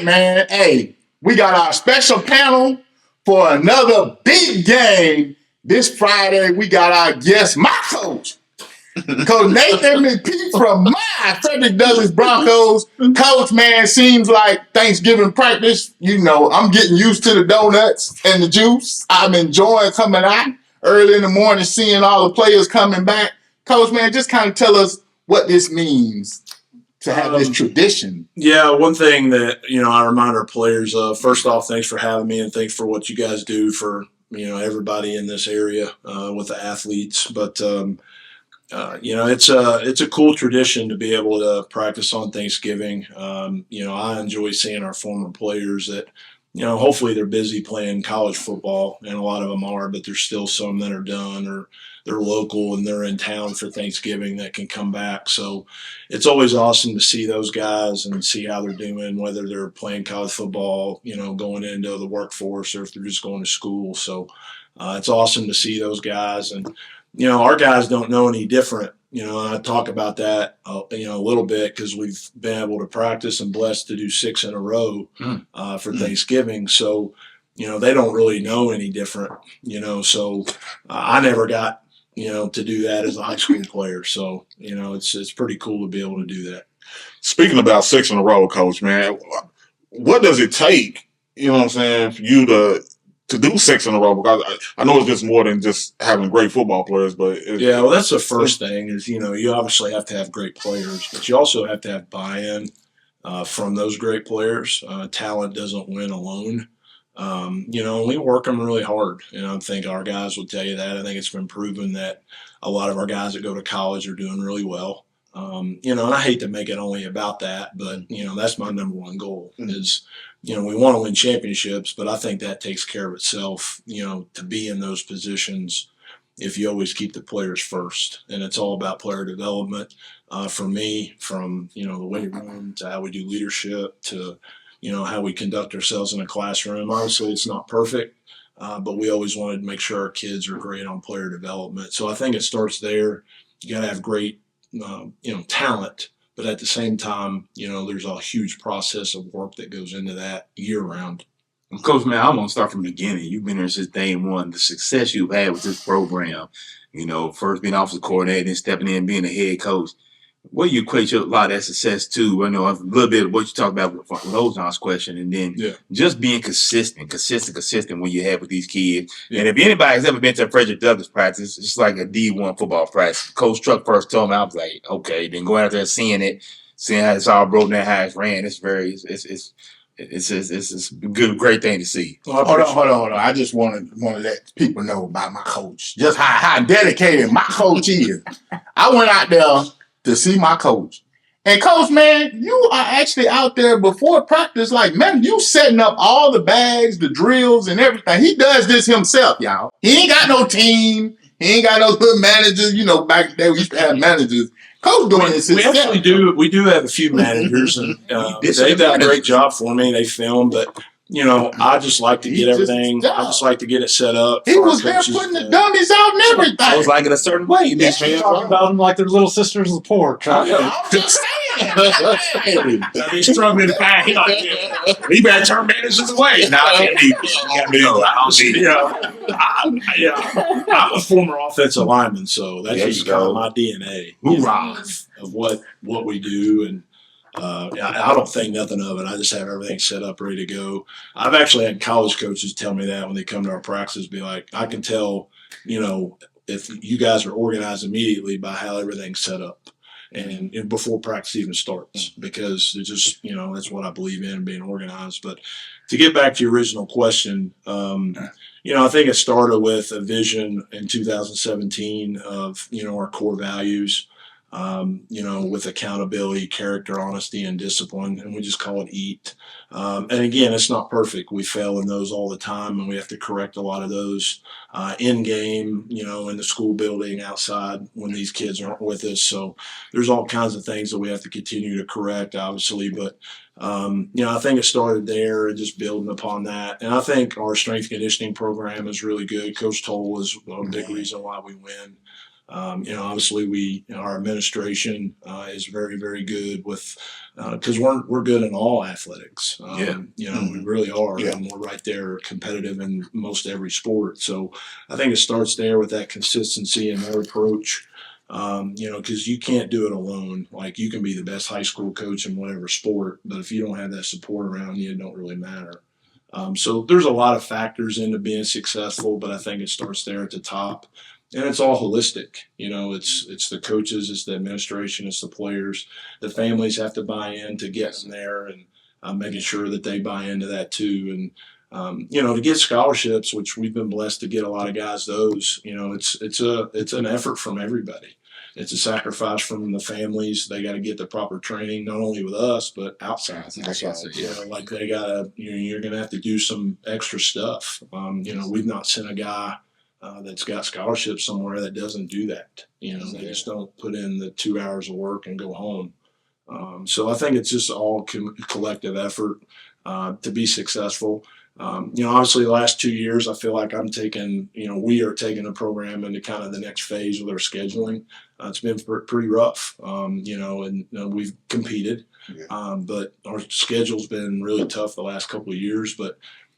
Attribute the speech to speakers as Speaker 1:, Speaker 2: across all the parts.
Speaker 1: right, man. Hey, we got our special panel for another big game. This Friday, we got our guest, my coach. Coach Nathan MCpeek from my Fredrick Douglass Broncos. Coach, man, seems like Thanksgiving practice. You know, I'm getting used to the donuts and the juice. I'm enjoying coming out early in the morning, seeing all the players coming back. Coach, man, just kind of tell us what this means to have this tradition.
Speaker 2: Yeah, one thing that, I remind our players of, first off, thanks for having me and thanks for what you guys do for, everybody in this area with the athletes. But, it's a cool tradition to be able to practice on Thanksgiving. I enjoy seeing our former players that, hopefully they're busy playing college football, and a lot of them are, but there's still some that are done or they're local and they're in town for Thanksgiving that can come back. So it's always awesome to see those guys and see how they're doing, whether they're playing college football, going into the workforce, or if they're just going to school. So it's awesome to see those guys. And, our guys don't know any different. And I talk about that, a little bit, because we've been able to practice and blessed to do 6 in a row for Thanksgiving. So, they don't really know any different, so I never got, to do that as a high school player. So, it's pretty cool to be able to do that.
Speaker 3: Speaking about 6 in a row, Coach, man, what does it take, for you to do 6 in a row? Because I know it's just more than just having great football players, but
Speaker 2: well, that's the first thing is, you obviously have to have great players, but you also have to have buy-in from those great players. Talent doesn't win alone. We work them really hard, and I think our guys will tell you that. I think it's been proven that a lot of our guys that go to college are doing really well. And I hate to make it only about that, but, that's my number one goal is, we want to win championships, but I think that takes care of itself, to be in those positions if you always keep the players first. And it's all about player development for me, from, the weight room to how we do leadership to, how we conduct ourselves in a classroom. Obviously, it's not perfect, but we always wanted to make sure our kids are great on player development. So I think it starts there. You got to have great, talent. But at the same time, there's a huge process of work that goes into that year round.
Speaker 4: Coach, man, I'm going to start from the beginning. You've been here since day one. The success you've had with this program, first being offensive coordinator, then stepping in, being a head coach. What do you equate a lot of that success to? I know a little bit of what you talked about with Lojan's question, and then just being consistent when you have with these kids. Yeah. And if anybody's ever been to a Fredrick Douglass practice, it's like a D1 football practice. Coach Truck first told me, I was like, okay. Then going out there seeing how it's all broken down, how it's ran, it's a great thing to see.
Speaker 1: Well, hold on. I just want to let people know about my coach, just how dedicated my coach is. I went out there to see my coach. And Coach, man, you are actually out there before practice. Like, man, you setting up all the bags, the drills, and everything. He does this himself, y'all. He ain't got no team. He ain't got no good managers. Back there we used to have managers. Coach doing this himself.
Speaker 2: We actually do. We do have a few managers, and they've done a great job for me. They film, but I just like to get everything. I just like to get it set up.
Speaker 1: He was there putting the dummies out and everything.
Speaker 4: I was like it a certain way. You
Speaker 5: talking about them like they're little sisters of the poor.
Speaker 1: I'm just saying.
Speaker 2: He's struggling to find. He better turn managers away. I'm a former offensive lineman, so that's just kind of my DNA of what we do. And I don't think nothing of it. I just have everything set up, ready to go. I've actually had college coaches tell me that when they come to our practices, be like, I can tell, if you guys are organized immediately by how everything's set up and before practice even starts, because it's just, that's what I believe in, being organized. But to get back to your original question, I think it started with a vision in 2017 of, our core values. With accountability, character, honesty, and discipline, and we just call it EAT. And again, it's not perfect. We fail in those all the time, and we have to correct a lot of those in game, in the school building, outside when these kids aren't with us. So there's all kinds of things that we have to continue to correct, obviously. But I think it started there and just building upon that. And I think our strength conditioning program is really good. Coach Toll is a big reason why we win. Obviously our administration is very, very good with, because we're good in all athletics. We really are, and we're right there competitive in most every sport. So I think it starts there with that consistency in their approach. Because you can't do it alone. Like, you can be the best high school coach in whatever sport, but if you don't have that support around you, it don't really matter. So there's a lot of factors into being successful, but I think it starts there at the top. And it's all holistic. It's the coaches, it's the administration, it's the players. The families have to buy in to get them there, and making sure that they buy into that too. And to get scholarships, which we've been blessed to get a lot of guys those, it's an effort from everybody. It's a sacrifice from the families. They got to get the proper training, not only with us, but outside. Like they got to, you're going to have to do some extra stuff. We've not sent a guy that's got scholarships somewhere that doesn't do that. They just don't put in the 2 hours of work and go home. So I think it's just all collective effort to be successful. Obviously the last 2 years, I feel like we are taking the program into kind of the next phase with our scheduling. It's been pretty rough, and we've competed, but our schedule's been really tough the last couple of years. But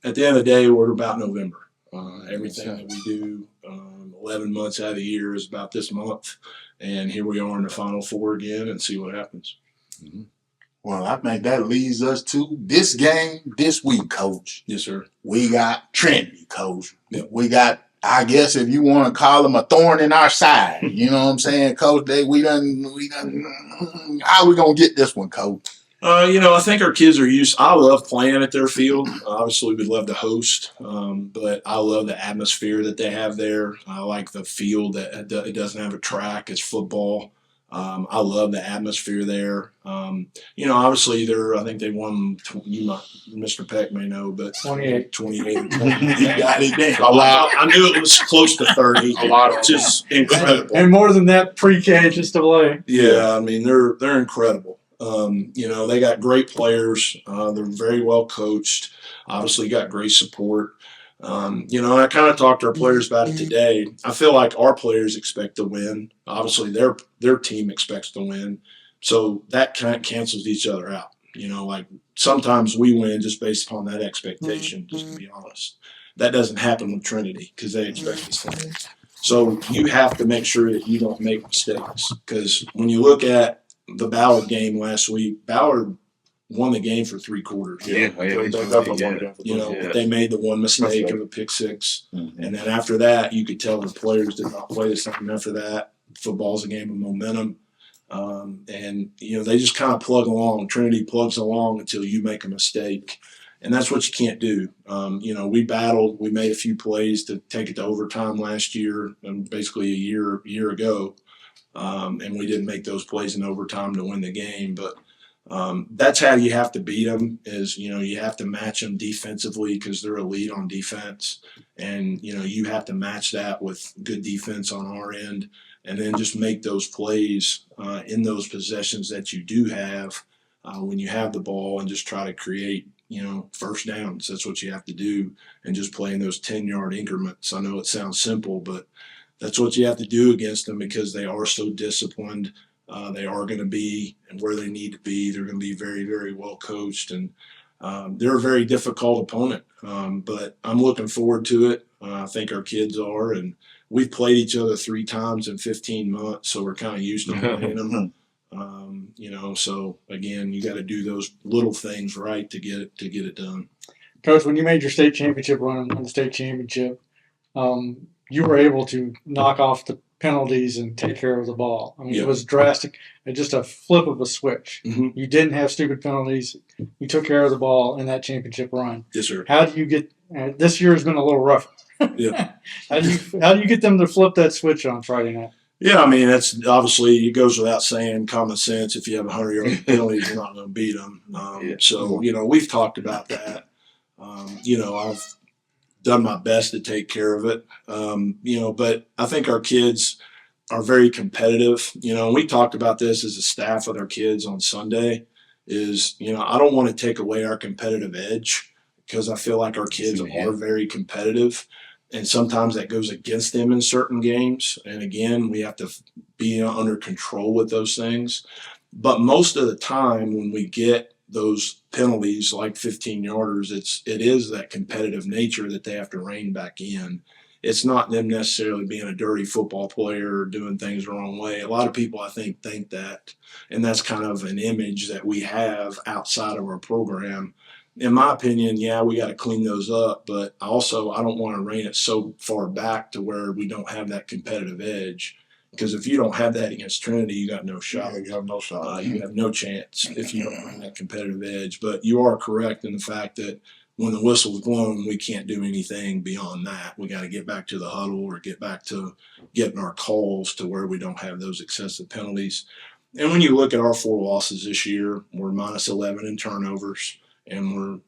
Speaker 2: at the end of the day, we're about November. Everything that we do 11 months out of the year is about this month. And here we are in the Final Four again, and see what happens.
Speaker 1: Mm-hmm. Well, I think that leads us to this game this week, Coach.
Speaker 2: Yes, sir.
Speaker 1: We got Trinity, Coach. Yep. We got, I guess, if you want to call them a thorn in our side. You know what I'm saying, Coach? We done. How we going to get this one, Coach?
Speaker 2: I think our kids are used. I love playing at their field. Obviously, we'd love to host, but I love the atmosphere that they have there. I like the field that it doesn't have a track. It's football. I love the atmosphere there. Obviously, I think they won. Mr. Peck may know, but
Speaker 5: 28.
Speaker 2: 28. You got it. A lot. I knew it was close to 30. A lot, which is incredible.
Speaker 5: And more than that, pre-K just to play.
Speaker 2: Yeah, I mean they're incredible. They got great players. They're very well coached. Obviously, got great support. I kind of talked to our players about it today. I feel like our players expect to win. Obviously, their team expects to win. So that kind of cancels each other out. Like sometimes we win just based upon that expectation, just to be honest. That doesn't happen with Trinity because they expect us to win. So you have to make sure that you don't make mistakes, because when you look at the Ballard game last week, Ballard won the game for 3 quarters. But they made the one mistake of a pick six. Mm-hmm. And then after that, you could tell the players did not play the same after that. Football's a game of momentum. They just kind of plug along. Trinity plugs along until you make a mistake. And that's what you can't do. We battled. We made a few plays to take it to overtime last year, and basically a year ago. And we didn't make those plays in overtime to win the game. But that's how you have to beat them, is, you have to match them defensively because they're elite on defense. And, you have to match that with good defense on our end, and then just make those plays in those possessions that you do have when you have the ball, and just try to create, first downs. That's what you have to do, and just play in those 10-yard increments. I know it sounds simple, but that's what you have to do against them, because they are so disciplined. They are going to be where they need to be. They're going to be very, very well coached, and they're a very difficult opponent. But I'm looking forward to it. I think our kids are, and we've played each other 3 times in 15 months, so we're kind of used to playing them. So again, you got to do those little things right to get it done.
Speaker 5: Coach, when you made your state championship run and won the state championship, you were able to knock off the penalties and take care of the ball. I mean, It was drastic. Just a flip of a switch. Mm-hmm. You didn't have stupid penalties. You took care of the ball in that championship run.
Speaker 2: Yes, sir.
Speaker 5: How do you get? This year has been a little rough.
Speaker 2: Yeah.
Speaker 5: How do you get them to flip that switch on Friday night?
Speaker 2: Yeah, I mean, that's obviously, it goes without saying, common sense. If you have 100-yard penalties, you're not going to beat them. So we've talked about that. I've done my best to take care of it. But I think our kids are very competitive. And we talked about this as a staff with our kids on Sunday, is, I don't want to take away our competitive edge, because I feel like our kids are very competitive. And sometimes that goes against them in certain games. And again, we have to be under control with those things. But most of the time when we get those penalties like 15-yarders, it is that competitive nature that they have to rein back in. It's not them necessarily being a dirty football player or doing things the wrong way. A lot of people, I think that, and that's kind of an image that we have outside of our program. In my opinion, yeah, we got to clean those up, but also I don't want to rein it so far back to where we don't have that competitive edge. Because if you don't have that against Trinity, you got no shot.
Speaker 3: Yeah, you have no shot.
Speaker 2: You have no chance if you don't bring that competitive edge. But you are correct in the fact that when the whistle's blown, we can't do anything beyond that. We got to get back to the huddle or get back to getting our calls to where we don't have those excessive penalties. And when you look at our 4 losses this year, we're minus 11 in turnovers, and we're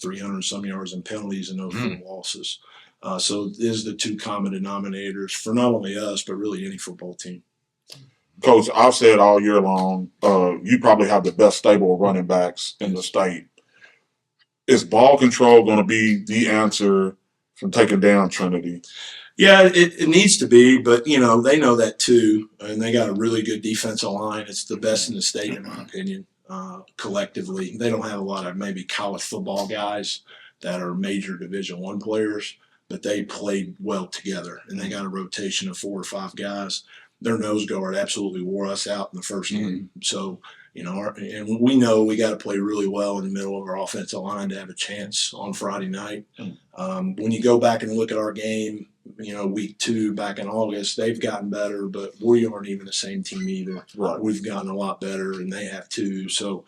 Speaker 2: 300 some yards in penalties in those 4 losses. So it is the 2 common denominators for not only us, but really any football team.
Speaker 3: Coach, I've said all year long, you probably have the best stable of running backs in the state. Is ball control going to be the answer from taking down Trinity?
Speaker 2: Yeah, it needs to be, but they know that too, and they got a really good defensive line. It's the best in the state, in my opinion. Collectively, they don't have a lot of maybe college football guys that are major Division I players, but they played well together, and they got a rotation of 4 or 5 guys. Their nose guard absolutely wore us out in the first game. So, and we know we got to play really well in the middle of our offensive line to have a chance on Friday night. When you go back and look at our game, week 2 back in August, they've gotten better, but we aren't even the same team either.
Speaker 3: Right.
Speaker 2: We've gotten a lot better, and they have too. So,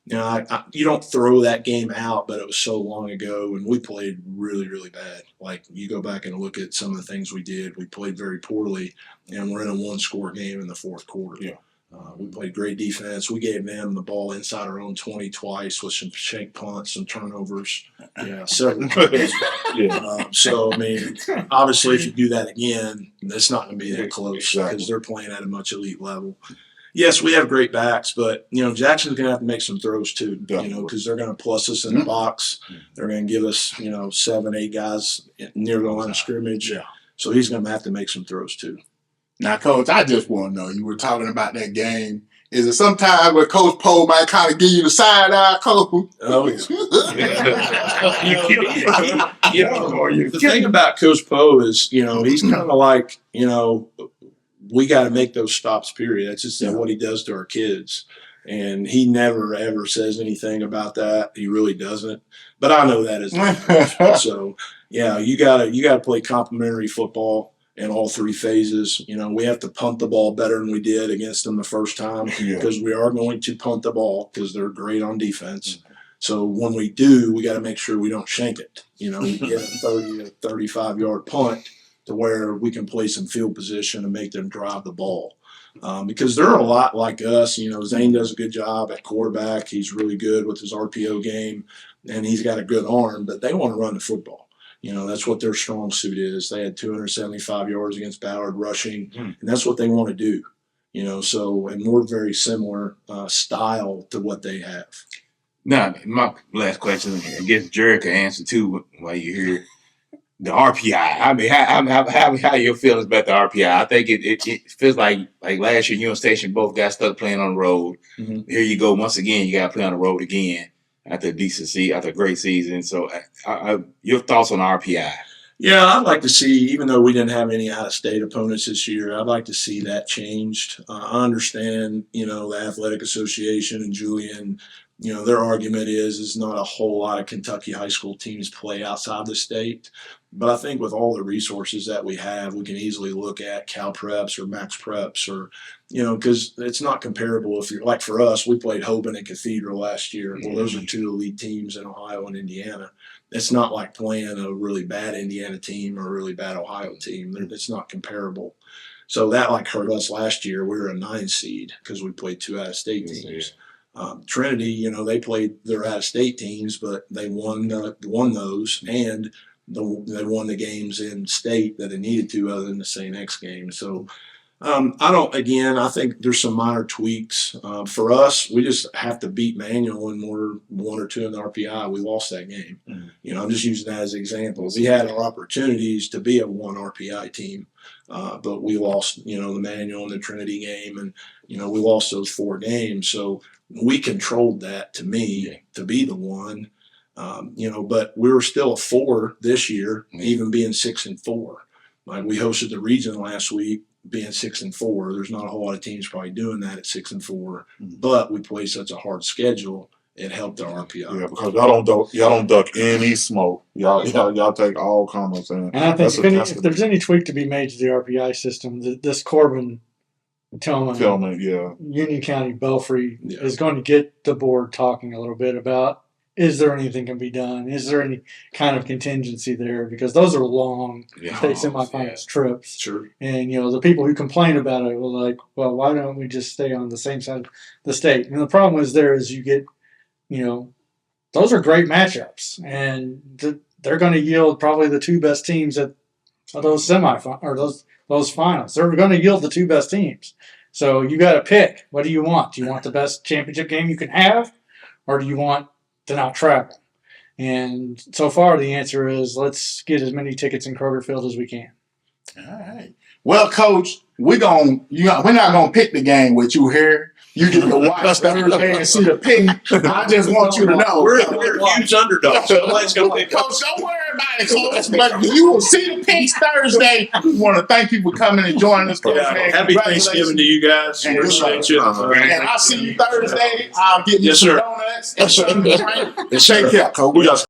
Speaker 2: you don't throw that game out, but it was so long ago, and we played really, really bad. Like, you go back and look at some of the things we did. We played very poorly, and we're in a 1-score game in the 4th quarter.
Speaker 3: Yeah.
Speaker 2: We played great defense. We gave them the ball inside our own 20 twice with some shank punts, some turnovers. Yeah, several times. So, I mean, obviously, if you do that again, it's not going to be that close because they're playing at a much elite level. Yes, we have great backs, but Jackson's going to have to make some throws too. Because they're going to plus us in the box. They're going to give us 7, 8 guys near the line of scrimmage.
Speaker 1: Yeah.
Speaker 2: So he's going to have to make some throws too.
Speaker 1: Now, Coach, I just want to know, you were talking about that game. Is it sometimes where Coach Poe might kind of give you the side eye, Coach?
Speaker 2: Oh, yeah. The thing about Coach Poe is, he's kind of like, we got to make those stops, period. That's just what he does to our kids. And he never, ever says anything about that. He really doesn't. But I know that is so, yeah, you gotta play complementary football in all 3 phases. We have to punt the ball better than we did against them the first time because we are going to punt the ball because they're great on defense. So when we do, we got to make sure we don't shank it. We get a 30 to 35-yard punt to where we can play some field position and make them drive the ball. Because they're a lot like us. Zane does a good job at quarterback. He's really good with his RPO game, and he's got a good arm, but they want to run the football. That's what their strong suit is. They had 275 yards against Ballard rushing, and that's what they want to do. And we're very similar style to what they have.
Speaker 4: Now, my last question, I guess Jerry can answer too while you're here. The RPI. I mean, how your feelings about the RPI? I think it feels like last year, you and Station both got stuck playing on the road. Here you go once again. You got to play on the road again after a great season. So, your thoughts on RPI?
Speaker 2: Yeah, I'd like to see, even though we didn't have any out-of-state opponents this year, I'd like to see that changed. I understand, the Athletic Association and Julian, their argument is not a whole lot of Kentucky high school teams play outside the state. But I think with all the resources that we have, we can easily look at Cal Preps or Max Preps or, because it's not comparable. If you're like for us, we played Hoban and Cathedral last year. Well, those are 2 elite teams in Ohio and Indiana. It's not like playing a really bad Indiana team or a really bad Ohio team. It's not comparable. So that hurt us last year. We were a 9 seed because we played 2 out-of-state teams. Trinity, they played their out-of-state teams, but they won those, and they won the games in state that they needed to, other than the St. X game. So I don't. Again, I think there's some minor tweaks for us. We just have to beat Manual, and we're 1 or 2 in the RPI. We lost that game. I'm just using that as an example. We had our opportunities to be a 1 RPI team, but we lost. The Manual and the Trinity game, and we lost those 4 games. So we controlled that to be the 1. But we were still a 4 this year, even being 6-4. Like we hosted the region last week. Being 6-4, there's not a whole lot of teams probably doing that at 6-4. But we play such a hard schedule, it helped our RPI.
Speaker 3: Yeah, because y'all don't duck any smoke. Y'all take all comers in.
Speaker 5: And I think if there's any tweak to be made to the RPI system, this Corbin Tillman, Union County Belfry is going to get the board talking a little bit about, is there anything can be done? Is there any kind of contingency there? Because those are long state semifinals trips.
Speaker 2: Sure.
Speaker 5: And, the people who complain about it were like, well, why don't we just stay on the same side of the state? And the problem is you get, those are great matchups. And they're going to yield probably the 2 best teams at those semifinals or those finals. They're going to yield the 2 best teams. So you got to pick. What do you want? Do you want the best championship game you can have? Or do you want to not travel? And so far the answer is let's get as many tickets in Kroger Field as we can.
Speaker 1: All right. Well, Coach, we're not gonna pick the game with you here. You get to watch Thursday and see the pick. I just want you to know
Speaker 2: we're huge underdogs. Nobody's gonna pick
Speaker 1: Coach, don't worry about it, Coach. But you will see the picks Thursday. We want to thank you for coming and joining us, Coach.
Speaker 2: Happy Thanksgiving to you guys.
Speaker 1: And
Speaker 2: Appreciate you.
Speaker 1: And I'll see you Thursday. I'll get you some donuts and some drink.
Speaker 2: Yes, sir.
Speaker 1: Take care, Coach.